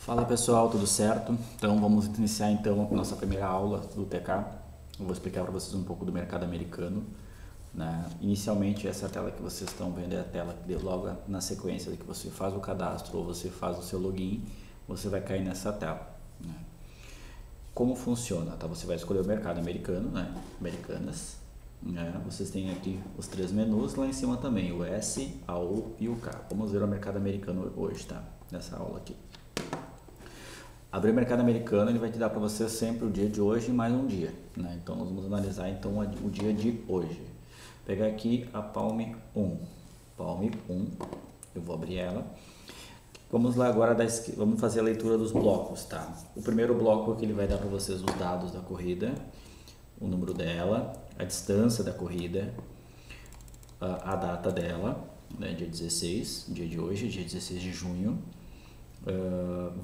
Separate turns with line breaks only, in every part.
Fala pessoal, tudo certo? Então vamos iniciar então a nossa primeira aula do TK. Eu vou explicar para vocês um pouco do mercado americano, né? Inicialmente essa tela que vocês estão vendo é a tela que logo na sequência de que você faz o cadastro ou você faz o seu login, você vai cair nessa tela, né? Como funciona? Tá? Você vai escolher o mercado americano, né? Americanas, né? Vocês têm aqui os três menus, lá em cima também o S, a U e o K. Vamos ver o mercado americano hoje, tá? Nessa aula aqui. Abrir o mercado americano, ele vai te dar para você sempre o dia de hoje e mais um dia, né? Então nós vamos analisar então o dia de hoje. Pegar aqui a Palm 1. Palm 1, eu vou abrir ela. Vamos lá agora, vamos fazer a leitura dos blocos, tá? O primeiro bloco aqui ele vai dar para vocês os dados da corrida, o número dela, a distância da corrida, a data dela, né? Dia 16, dia de hoje, dia 16 de junho.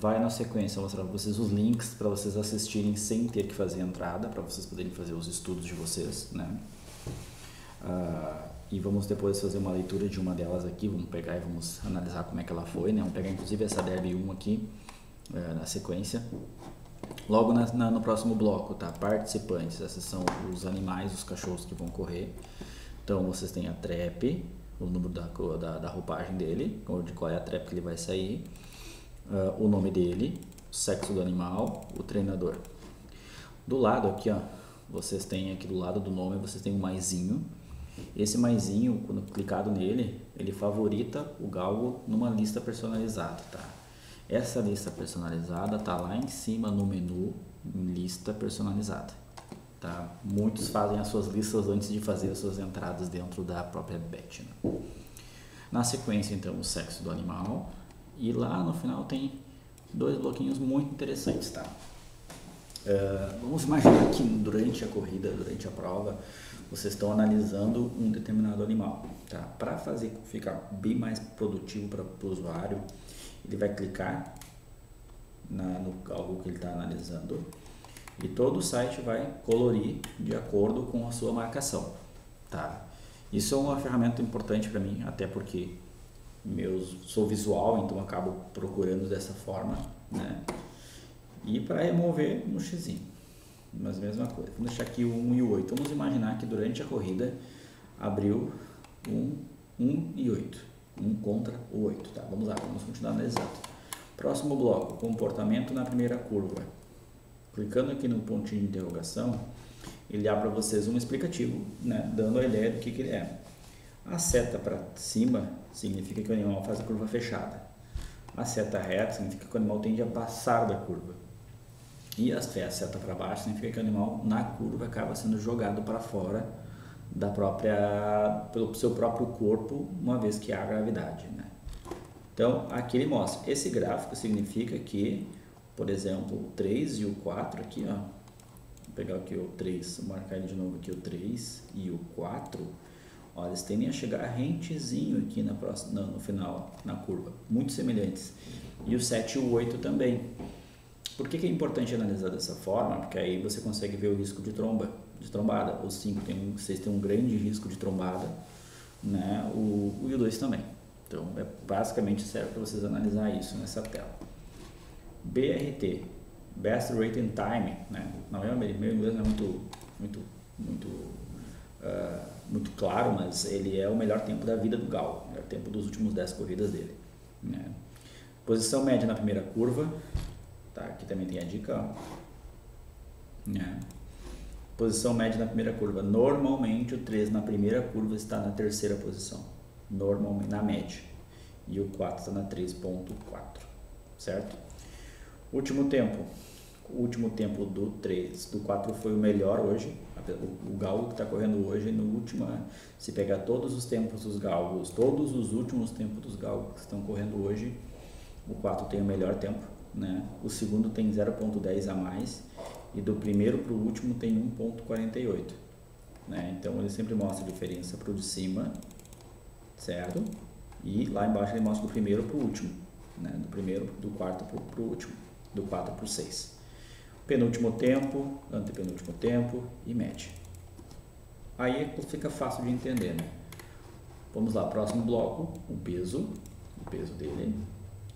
Vai na sequência mostrar para vocês os links para vocês assistirem sem ter que fazer entrada, para vocês poderem fazer os estudos de vocês, né? E vamos depois fazer uma leitura de uma delas aqui, vamos pegar e vamos analisar como é que ela foi, né? Vamos pegar inclusive essa Derby 1 aqui na sequência. Logo no próximo bloco, tá? Participantes, esses são os animais, os cachorros que vão correr. Então vocês têm a trap, o número da roupagem dele, de qual é a trap que ele vai sair. O nome dele, o sexo do animal, o treinador. Do lado aqui, ó, vocês têm aqui do lado do nome, vocês têm um maisinho. Esse maisinho, quando clicado nele, ele favorita o galgo numa lista personalizada, tá? Essa lista personalizada tá lá em cima no menu, lista personalizada, tá? Muitos fazem as suas listas antes de fazer as suas entradas dentro da própria bet, né? Na sequência, então, o sexo do animal. E lá no final tem dois bloquinhos muito interessantes, tá? Vamos imaginar que durante a corrida, durante a prova, vocês estão analisando um determinado animal, tá? Para fazer ficar bem mais produtivo para o usuário, ele vai clicar no algo que ele está analisando e todo o site vai colorir de acordo com a sua marcação, tá? Isso é uma ferramenta importante para mim, até porque sou visual, então acabo procurando dessa forma, né? E para remover no xizinho, mas mesma coisa. Vamos deixar aqui o 1 e o 8. Vamos imaginar que durante a corrida abriu 1 e 8. 1 contra o 8, tá? Vamos lá, vamos continuar analisando. Próximo bloco, comportamento na primeira curva. Clicando aqui no pontinho de interrogação, ele abre para vocês um explicativo, né? Dando a ideia do que ele é. A seta para cima significa que o animal faz a curva fechada. A seta reta significa que o animal tende a passar da curva. E a seta para baixo significa que o animal na curva acaba sendo jogado para fora pelo seu próprio corpo, uma vez que há gravidade, né? Então aqui ele mostra. Esse gráfico significa que, por exemplo, o 3 e o 4 aqui, ó. Vou pegar aqui o 3, vou marcar ele de novo aqui, o 3 e o 4. Olha, eles tendem a chegar rentezinho aqui no final, na curva, muito semelhantes. E o 7 e o 8 também. Por que é importante analisar dessa forma? Porque aí você consegue ver o risco de trombada. O 5 vocês têm um grande risco de trombada, né? E o 2 também. Então, basicamente serve para vocês analisar isso nessa tela. BRT, Best Rating Time, né? Não é, meu inglês não é muito claro, mas ele é o melhor tempo da vida do galgo, o melhor tempo dos últimos 10 corridas dele, né? Posição média na primeira curva, tá? Aqui também tem a dica, ó, né? Posição média na primeira curva, normalmente o 3 na primeira curva está na terceira posição, normalmente na média, e o 4 está na 3.4, certo? Último tempo do 4 foi o melhor hoje. O galgo que está correndo hoje, se pegar todos os tempos dos galgos, todos os últimos tempos dos galgos que estão correndo hoje, o 4 tem o melhor tempo, né? O segundo tem 0.10 a mais e do primeiro para o último tem 1.48, né? Então ele sempre mostra a diferença para o de cima, certo? E lá embaixo ele mostra do primeiro para o último, né? Do quarto para o último, do 4 para o 6. Penúltimo tempo, antepenúltimo tempo e média. Aí fica fácil de entender, né? Vamos lá, próximo bloco, o peso dele,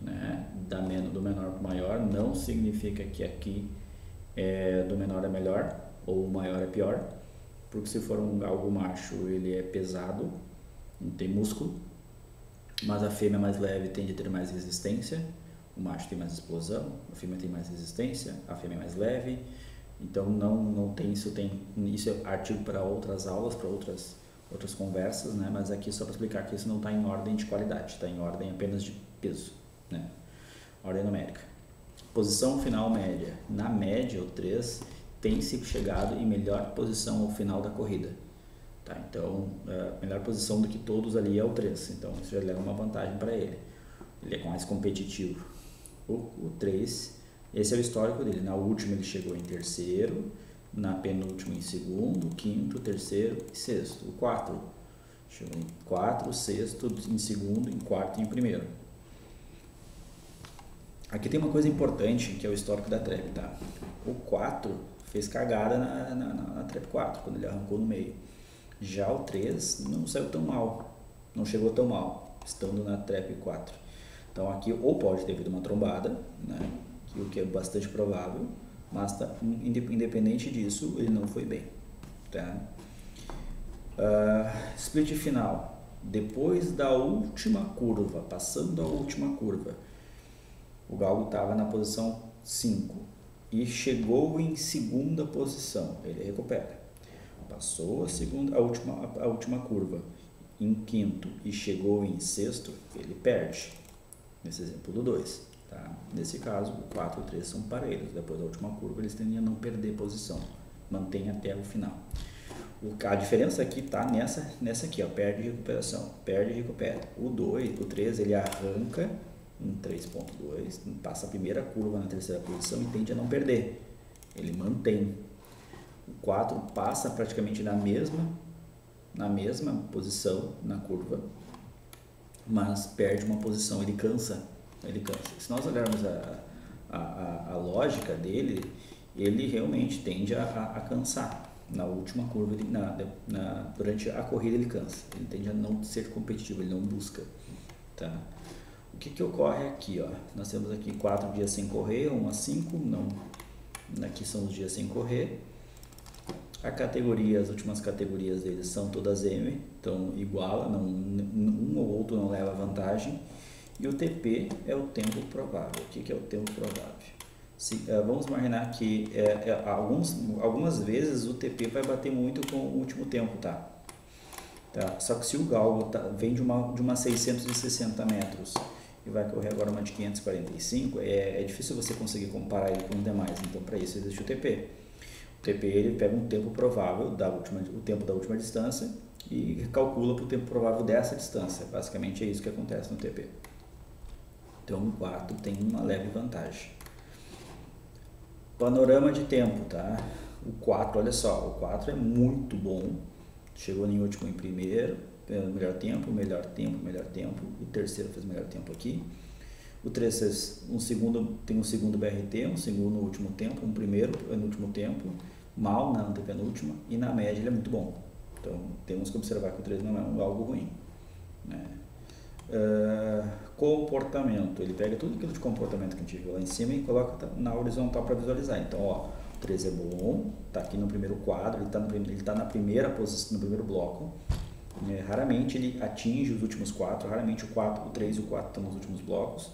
né? Do menor para o maior, não significa que aqui do menor é melhor ou o maior é pior, porque se for um galgo macho ele é pesado, não tem músculo, mas a fêmea mais leve tende a ter mais resistência, o macho tem mais explosão, a fêmea tem mais resistência, a fêmea é mais leve, então não tem isso é artigo para outras aulas, para outras conversas, né? Mas aqui só para explicar que isso não está em ordem de qualidade, está em ordem apenas de peso, né? Ordem numérica. Posição final média. Na média, o 3 tem se chegado em melhor posição ao final da corrida. Tá? Então, a melhor posição do que todos ali é o 3. Então, isso já leva uma vantagem para ele. Ele é mais competitivo. O 3, esse é o histórico dele. Na última ele chegou em terceiro, na penúltima em segundo, quinto, terceiro e sexto. O 4 chegou em 4, sexto, em segundo, em quarto e em primeiro. Aqui tem uma coisa importante que é o histórico da trap, tá? O 4 fez cagada na trap 4, quando ele arrancou no meio. Já o 3 não saiu tão mal, não chegou tão mal, estando na trap 4. Então aqui ou pode ter havido uma trombada, né? O que é bastante provável, mas independente disso, ele não foi bem. Tá? Split final. Depois da última curva, passando a última curva, o galgo estava na posição 5 e chegou em segunda posição, ele recupera. Passou a última curva em quinto e chegou em sexto, ele perde. Nesse exemplo do 2. Tá? Nesse caso, o 4 e o 3 são parelhos. Depois da última curva, eles tendem a não perder posição. Mantém até o final. A diferença aqui está nessa aqui, ó, perde e recuperação. Perde e recupera. O 3, ele arranca em 3.2, passa a primeira curva na terceira posição e tende a não perder. Ele mantém. O 4 passa praticamente na mesma posição na curva, mas perde uma posição, ele cansa. Se nós olharmos a lógica dele, ele realmente tende a cansar. Na última curva, durante a corrida ele cansa, ele tende a não ser competitivo, ele não busca. Tá? O que ocorre aqui? Ó? Nós temos aqui 4 dias sem correr, 1 a 5, não. Aqui são os dias sem correr. As últimas categorias deles são todas M, então iguala, um ou outro não leva vantagem. E o TP é o tempo provável. O que é o tempo provável? Vamos imaginar que algumas vezes o TP vai bater muito com o último tempo, tá? Só que se o galgo vem de uma 660 metros e vai correr agora uma de 545, é difícil você conseguir comparar ele com os demais, então para isso existe o TP. O TP ele pega um tempo provável, o tempo da última distância e calcula para o tempo provável dessa distância. Basicamente é isso que acontece no TP. Então o 4 tem uma leve vantagem. Panorama de tempo, tá? O 4, olha só, o 4 é muito bom. Chegou em último em primeiro, melhor tempo. O terceiro fez melhor tempo aqui. O 3 fez tem um segundo BRT, um segundo no último tempo, um primeiro no último tempo, mal na antepenúltima, e na média ele é muito bom. Então temos que observar que o 3 não é algo ruim, né? Comportamento, ele pega tudo aquilo de comportamento que a gente viu lá em cima e coloca na horizontal para visualizar. Então, ó, o 3 é bom, está aqui no primeiro quadro, ele tá na primeira posição, no primeiro bloco. Raramente ele atinge os últimos 4, raramente o 3 e o 4 estão nos últimos blocos.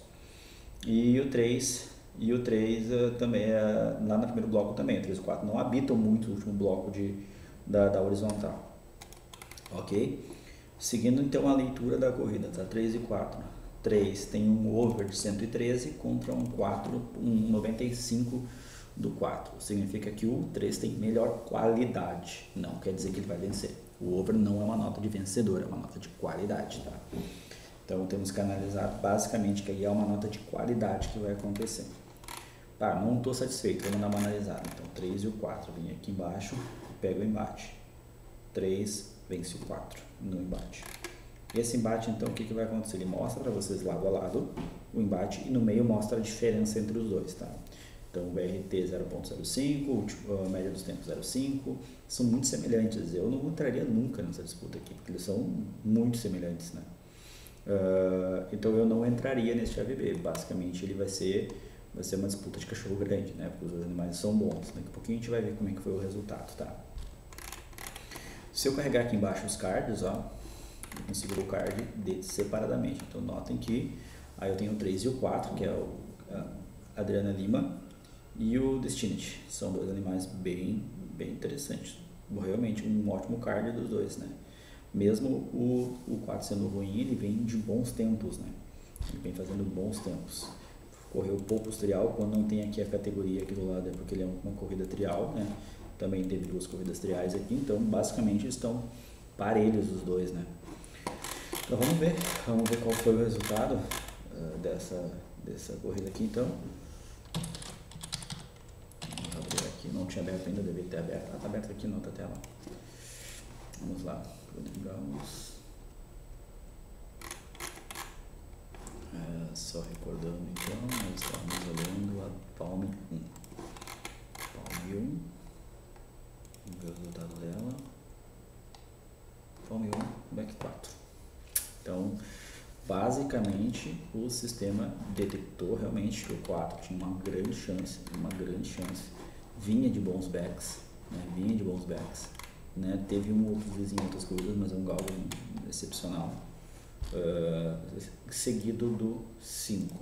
E o 3 também lá no primeiro bloco também. O 3 e o 4 não habitam muito o último bloco da horizontal. Ok? Seguindo então a leitura da corrida, tá? 3 e 4. 3 tem um over de 113 contra um 4, um 95 do 4. Significa que o 3 tem melhor qualidade. Não quer dizer que ele vai vencer. O over não é uma nota de vencedor, é uma nota de qualidade, tá? Então temos que analisar basicamente que aí é uma nota de qualidade que vai acontecer. Tá, não estou satisfeito, vamos dar uma analisada. Então 3 e o 4, vem aqui embaixo, pega o embate. 3 vence o 4 no embate. Esse embate, então, o que vai acontecer? Ele mostra para vocês lado a lado o embate e no meio mostra a diferença entre os dois, tá? Então, o BRT 0.05, a média dos tempos 0.5, são muito semelhantes. Eu não entraria nunca nessa disputa aqui, porque eles são muito semelhantes, né? Então eu não entraria neste AVB. Basicamente ele vai ser uma disputa de cachorro grande, né? Porque os animais são bons. Daqui a pouquinho a gente vai ver como é que foi o resultado, tá? Se eu carregar aqui embaixo os cards, ó, eu consigo o card separadamente. Então notem que aí eu tenho o 3 e o 4, que é a Adriana Lima e o Destinity. São dois animais bem interessantes. Realmente um ótimo card dos dois, né? Mesmo o 4 sendo ruim, ele vem de bons tempos, né? Ele vem fazendo bons tempos. Correu poucos trial, quando não tem aqui a categoria aqui do lado é porque ele é uma corrida trial, né? Também teve 2 corridas triais aqui, então basicamente estão parelhos os dois, né? Então vamos ver qual foi o resultado dessa corrida aqui então. Vamos abrir aqui, não tinha aberto ainda, deve ter aberto. Está aberto aqui na outra tela. Vamos lá, vamos. Só recordando então, nós estávamos olhando a Palm 1. Palm 1, vamos ver o resultado dela. Palm 1, Back 4. Então, basicamente, o sistema detectou realmente que o 4 tinha uma grande chance, vinha de bons backs, né? Teve um outro vizinho em outras corridas, mas é um galgo excepcional. Seguido do 5,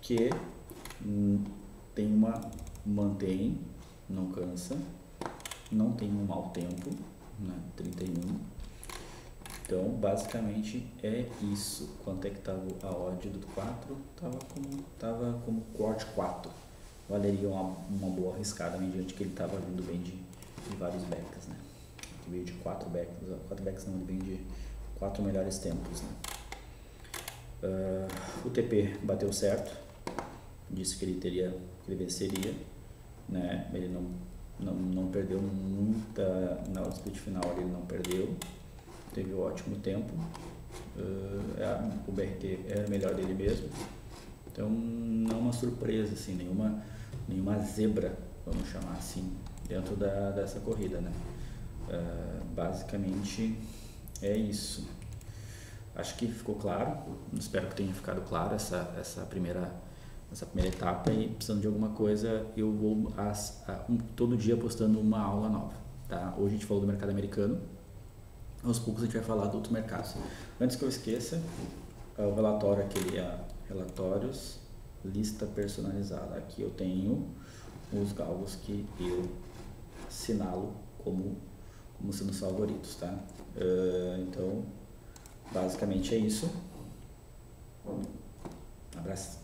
que mantém, não cansa, não tem um mau tempo, né? 31. Então basicamente é isso. Quanto é que estava a odd do 4? Tava como corte 4. Valeria uma boa arriscada, mediante que ele estava vindo bem de vários backs, né? Veio de 4 backs não, ele vem de 4 melhores tempos, né? O TP bateu certo, disse que ele venceria, né? Ele não perdeu muita, na split final ele não perdeu, teve um ótimo tempo, o BRT era melhor dele mesmo, então não uma surpresa, assim, nenhuma zebra, vamos chamar assim, dentro dessa corrida, né? Basicamente é isso. Acho que ficou claro, espero que tenha ficado claro essa primeira etapa, e precisando de alguma coisa eu vou todo dia postando uma aula nova, tá? Hoje a gente falou do mercado americano, aos poucos a gente vai falar de outros mercados. Antes que eu esqueça, o relatório aquele relatórios, lista personalizada. Aqui eu tenho os galgos que eu assinalo como sendo os favoritos, tá? Então, basicamente é isso. Um abraço.